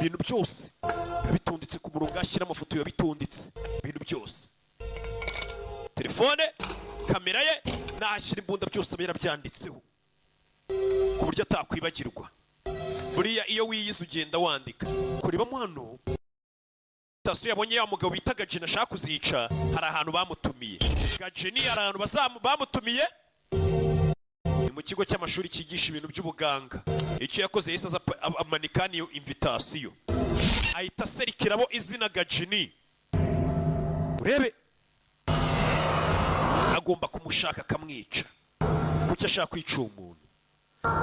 ibintu byose bitondetse ku murongo, ashyira amafoto ya bitondetse ibintu byose, telefone, kamera ye nashyira imbunda byose abera byanditseho ku buryo atakwibagirwa. Buriya iyo wiyize ugenda wandika. Kurebamo hano Taso yabonye ya mugabo bita Gajeni ashaka kuzica, hari ahantu bamutumiye. Gajeni hari ahantu bamutumiye mu kigo cy'amashuri cyigisha ibintu by'ubuganga. Icyo yakoze yese amanika niyo invitation, ahita serikirabo izina Gajeni. Urebe agomba kumushaka akamwica, kuki ashaka kwica umuntu.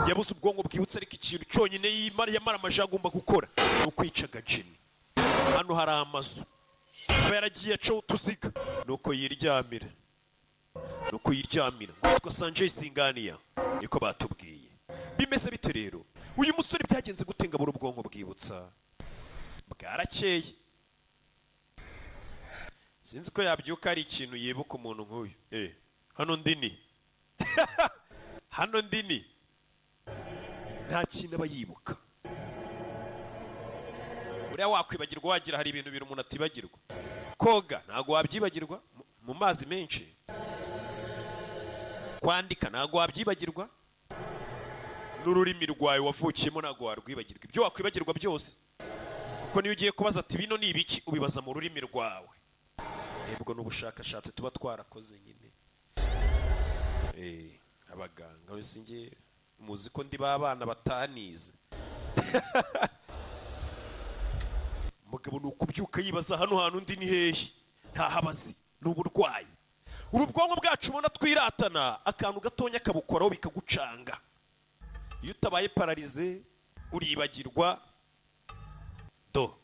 Yabuze ubwonko bwibutse, ariko ikintu cyonyine yamara amaje agomba gukora ni ukwica Gajeni. Hano hari amazu aba yaragiye aca utuziga, nuko yiryamira ngo yitwa Sanjay Singhania, niko batubwiye. Bimeze bite rero? Uyu musore byagenze gute ngo abura ubwonko bwibutsa? Bwarakeye, sinzi ko yabyuka ari ikintu yibuka umuntu nk'uyu. Hano ndini hano ndini nta kintu aba yibuka. Uriya wakwibagirwa, wagira hari ibintu biri umuntu atibagirwa. Koga ntago wabyibagirwa mu mazi menshi, kwandika ntago wabyibagirwa, n'ururimi rwawe wavukiyemo ntago warwibagirwa. Ibyo wakwibagirwa byose, kuko niyo ugiye kubaza ati bino ni ibiki, ubibaza mu rurimi rwawe. Ubwo n'ubushakashatsi tuba twarakoze nyine. Abaganga wese nge muzi ko ndi babana batanize. Mugabo nukubyuka yibaza hano hantu undi ni hehe, ntahabazi, n'uburwayi. Ubu bwonko bwacu ubona twiratana, akantu gatonya kabukoraho bikagucanga. Iyo utabaye paralize uribagirwa do.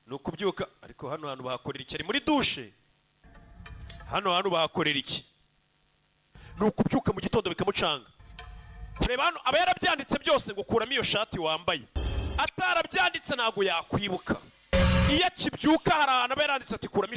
Nukubyuka, ariko hano hantu bahakorera iki? Ari muri dushe. Hano hantu bahakorera iki? Nukubyuka mu gitondo bikamucanga. Kureba hano aba yarabyanditse byose ngo kuramo iyo shati wambaye. Atarabyanditse ntago yakwibuka. Iyo akibyuka hari ahantu aba yaranditse ati kuramo